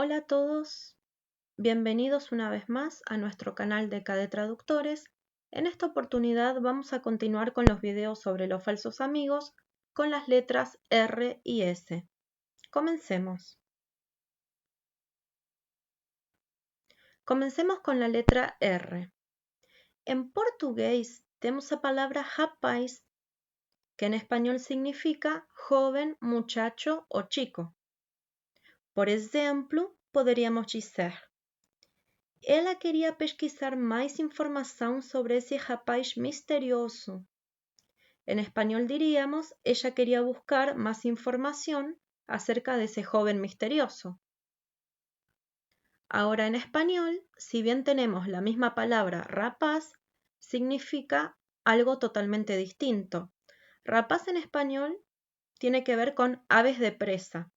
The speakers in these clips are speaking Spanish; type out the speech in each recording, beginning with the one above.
Hola a todos, bienvenidos una vez más a nuestro canal de KD Traductores. En esta oportunidad vamos a continuar con los videos sobre los falsos amigos con las letras R y S. Comencemos. Comencemos con la letra R. En portugués tenemos la palabra rapaz, que en español significa joven, muchacho o chico. Por ejemplo, podríamos decir: ela queria pesquisar mais informação sobre esse rapaz misterioso. En español diríamos: ella quería buscar más información acerca de ese joven misterioso. Ahora en español, si bien tenemos la misma palabra rapaz, significa algo totalmente distinto. Rapaz en español tiene que ver con aves de presa.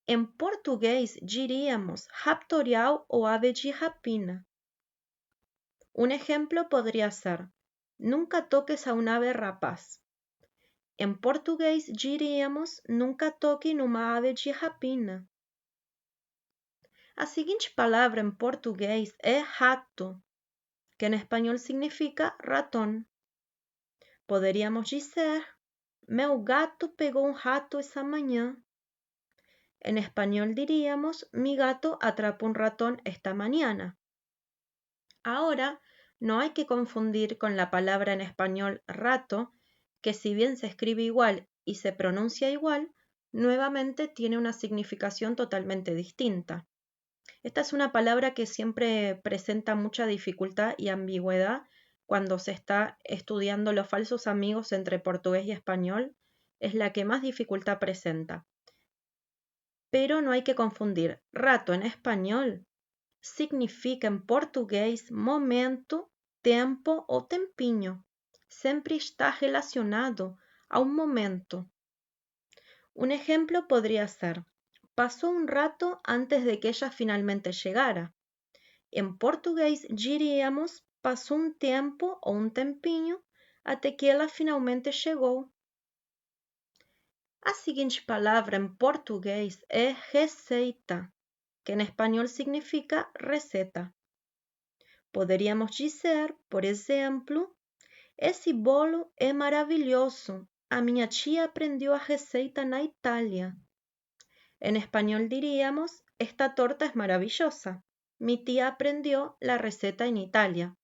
En portugués diríamos raptorial o ave de rapina. Un ejemplo podría ser: nunca toques a un ave rapaz. En portugués diríamos: nunca toque numa ave de rapina. A seguinte palavra em português é rato, que em espanhol significa ratón. Poderíamos dizer: meu gato pegou um rato essa manhã. En español diríamos: mi gato atrapó un ratón esta mañana. Ahora, no hay que confundir con la palabra en español rato, que si bien se escribe igual y se pronuncia igual, nuevamente tiene una significación totalmente distinta. Esta es una palabra que siempre presenta mucha dificultad y ambigüedad cuando se está estudiando los falsos amigos entre portugués y español. Es la que más dificultad presenta. Pero no hay que confundir. Rato en español significa em português momento, tempo ou tempinho. Sempre está relacionado a un momento. Un ejemplo podría ser: pasó un rato antes de que ella finalmente llegara. En português diríamos: passou um tempo ou um tempinho até que ela finalmente chegou. A seguinte palavra em português é receita, que en español significa receta. Poderíamos dizer, por exemplo: esse bolo é maravilhoso. A minha tia aprendeu a receita na Itália. En español diríamos: esta torta es maravillosa. Mi tía aprendió la receta en Italia.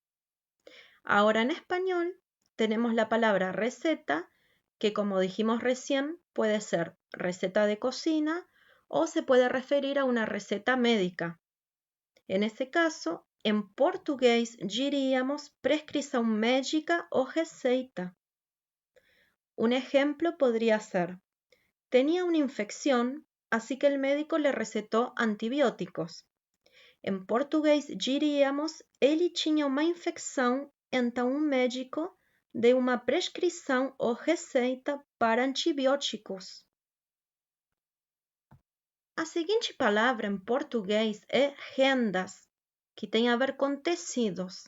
Ahora en español tenemos la palabra receta, que como dijimos recién puede ser receta de cocina o se puede referir a una receta médica. En ese caso, en portugués diríamos prescrição médica o receita. Un ejemplo podría ser: tenía una infección, así que el médico le recetó antibióticos. En português diríamos: ele tinha uma infecção, então o médico deu uma prescrição ou receita para antibióticos. A seguinte palavra em português é rendas, que tem a ver com tecidos.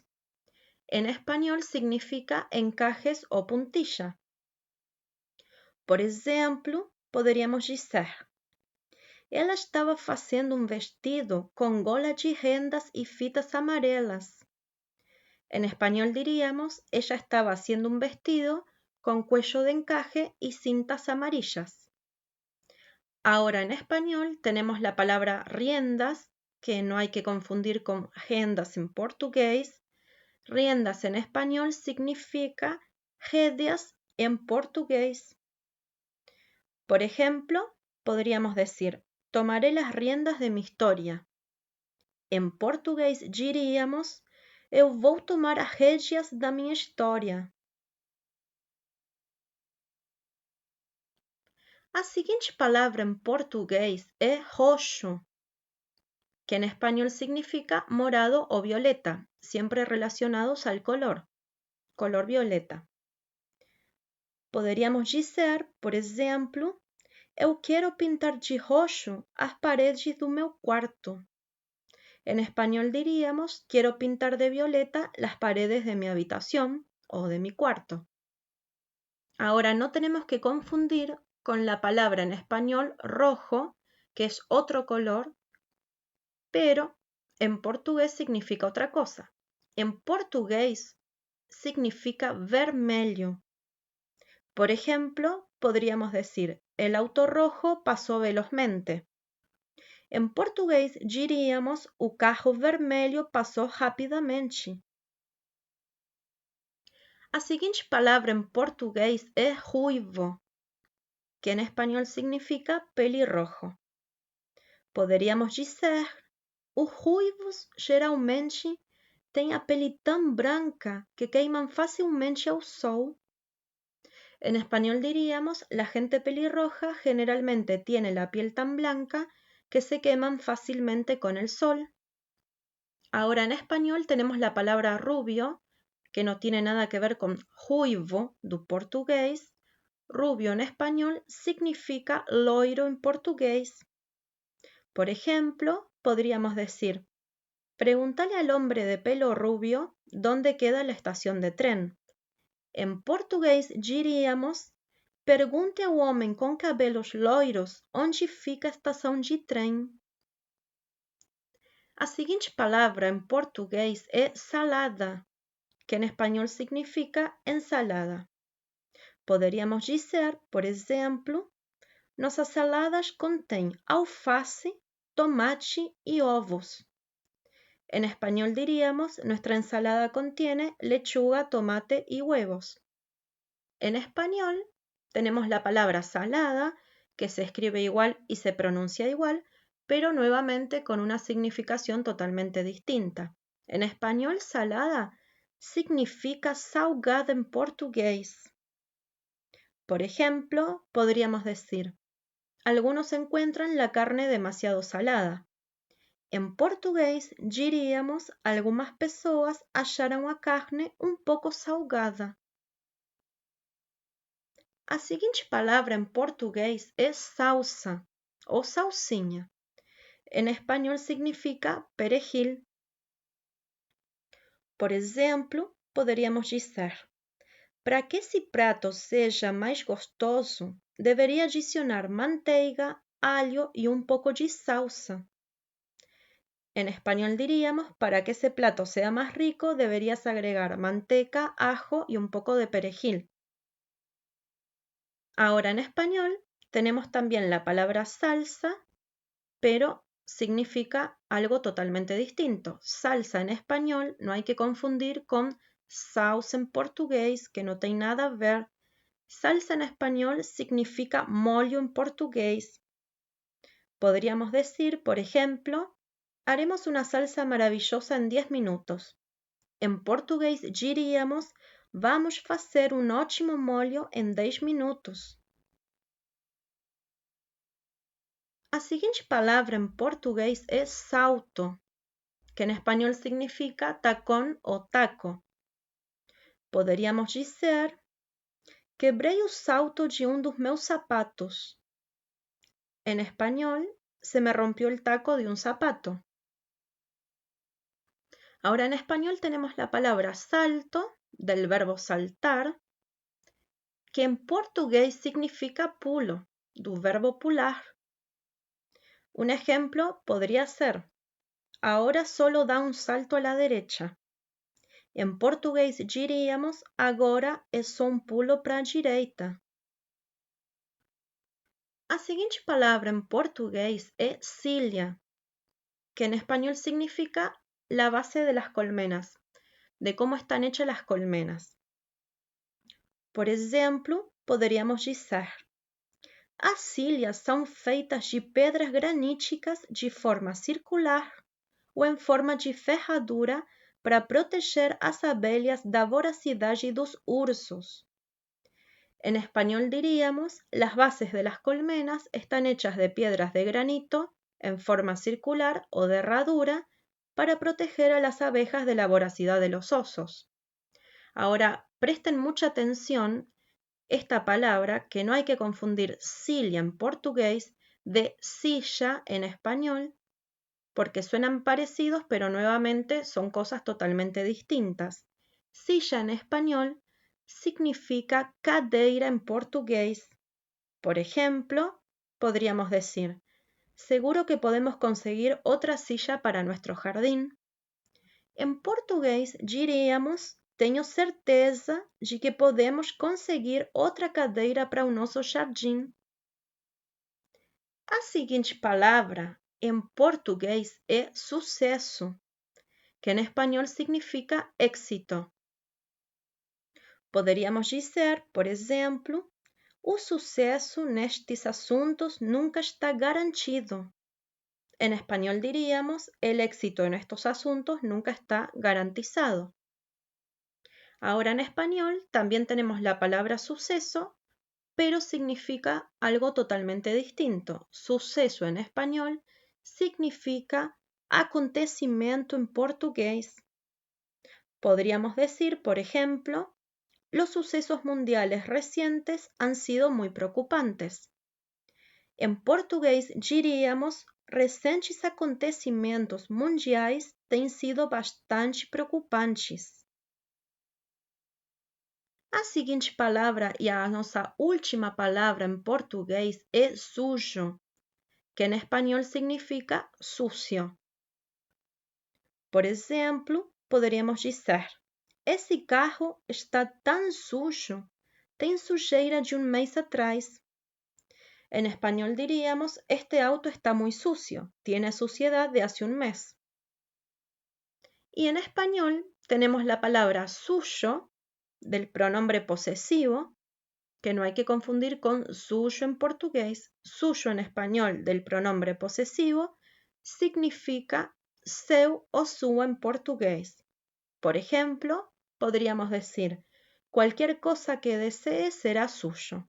En español significa encajes o puntilla. Por exemplo, poderíamos dizer: ela estava fazendo um vestido com gola de rendas e fitas amarelas. En español diríamos: ella estaba haciendo un vestido con cuello de encaje y cintas amarillas. Ahora en español tenemos la palabra riendas, que no hay que confundir con rendas en portugués. Riendas en español significa rédeas en portugués. Por ejemplo, podríamos decir: tomaré las riendas de mi historia. En portugués diríamos: eu vou tomar as rédeas da minha história. A seguinte palavra em português é roxo, que en español significa morado o violeta, siempre relacionados al color violeta. Poderíamos dizer, por exemplo: eu quero pintar de roxo as paredes do meu quarto. En español diríamos: quiero pintar de violeta las paredes de mi habitación o de mi cuarto. Ahora no tenemos que confundir con la palabra en español rojo, que es otro color, pero en portugués significa otra cosa. En portugués significa vermelho. Por ejemplo, podríamos decir, el auto rojo pasó velozmente. En português diríamos, o carro vermelho passou rapidamente. A seguinte palavra em português é ruivo, que em espanhol significa pelirrojo. Poderíamos dizer, os ruivos geralmente têm a pele tão branca que queimam facilmente ao sol. En español diríamos, la gente pelirroja generalmente tiene la piel tan blanca que se queman fácilmente con el sol. Ahora en español tenemos la palabra rubio, que no tiene nada que ver con ruivo do portugués. Rubio en español significa loiro en portugués. Por ejemplo, podríamos decir, pregúntale al hombre de pelo rubio dónde queda la estación de tren. En português diríamos, pergunte ao homem com cabelos loiros onde fica a estação de trem. A seguinte palavra em português é salada, que em espanhol significa ensalada. Poderíamos dizer, por exemplo, nossas saladas contêm alface, tomate e ovos. En español diríamos, nuestra ensalada contiene lechuga, tomate y huevos. En español tenemos la palabra salada, que se escribe igual y se pronuncia igual, pero nuevamente con una significación totalmente distinta. En español, salada significa salgada en portugués. Por ejemplo, podríamos decir, algunos encuentran la carne demasiado salada. En português, diríamos, algumas pessoas acharam a carne um pouco salgada. A seguinte palavra em português é salsa ou salsinha. En espanhol significa perejil. Por exemplo, poderíamos dizer, para que esse prato seja mais gostoso, deveria adicionar manteiga, alho e um pouco de salsa. En español diríamos, para que ese plato sea más rico, deberías agregar manteca, ajo y un poco de perejil. Ahora en español tenemos también la palabra salsa, pero significa algo totalmente distinto. Salsa en español no hay que confundir con sauce en portugués, que no tiene nada a ver. Salsa en español significa molho en portugués. Podríamos decir, por ejemplo, haremos una salsa maravillosa en 10 minutos. En português diríamos, vamos fazer um ótimo molho em 10 minutos. A seguinte palavra em português é salto, que em espanhol significa tacón ou taco. Poderíamos dizer, quebrei o salto de um dos meus sapatos. En español, se me rompió el taco de un zapato. Ahora en español tenemos la palabra salto, del verbo saltar, que en portugués significa pulo, do verbo pular. Un ejemplo podría ser, ahora solo da un salto a la derecha. En portugués diríamos, agora é só um pulo para a direita. A seguinte palavra em portugués é cilia, que en español significa la base de las colmenas, de cómo están hechas las colmenas. Por exemplo, poderíamos dizer, as cilhas são feitas de pedras graníticas de forma circular ou em forma de ferradura para proteger as abelhas da voracidade dos ursos. En español diríamos, las bases de las colmenas están hechas de piedras de granito en forma circular o de herradura para proteger a las abejas de la voracidad de los osos. Ahora, presten mucha atención esta palabra, que no hay que confundir cilia en portugués de silla en español, porque suenan parecidos, pero nuevamente son cosas totalmente distintas. Silla en español significa cadeira en portugués. Por ejemplo, podríamos decir, Seguro que podemos conseguir otra silla para nuestro jardín. Em português, diríamos: tenho certeza de que podemos conseguir outra cadeira para o nosso jardim. A seguinte palavra em português é sucesso, que em espanhol significa éxito. Poderíamos dizer, por exemplo, o sucesso nestes assuntos nunca está garantido. En español diríamos, el éxito en estos asuntos nunca está garantizado. Ahora en español también tenemos la palabra suceso, pero significa algo totalmente distinto. Suceso en español significa acontecimiento en portugués. Podríamos decir, por ejemplo, los sucesos mundiales recientes han sido muy preocupantes. En português diríamos: recentes acontecimentos mundiais têm sido bastante preocupantes. A seguinte palavra e a nossa última palavra em português é sujo, que em espanhol significa sucio. Por exemplo, poderíamos dizer: esse carro está tão sujo, tem sujeira de mês atrás. En español diríamos: este auto está muy sucio, tiene suciedad de hace un mes. Y en español tenemos la palabra suyo del pronombre posesivo, que no hay que confundir con suyo en portugués. Suyo en español del pronombre posesivo significa seu o sua en portugués. Por ejemplo, podríamos decir: cualquier cosa que desee será suyo.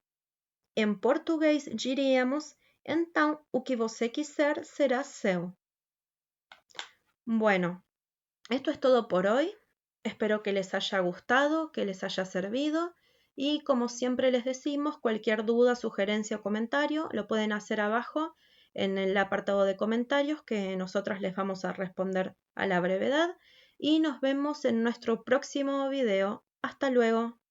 Em português diríamos: então o que você quiser será seu. Bueno, esto es todo por hoy. Espero que les haya gustado, que les haya servido y como siempre les decimos, cualquier duda, sugerencia o comentario lo pueden hacer abajo en el apartado de comentarios que nosotras les vamos a responder a la brevedad y nos vemos en nuestro próximo video. Hasta luego.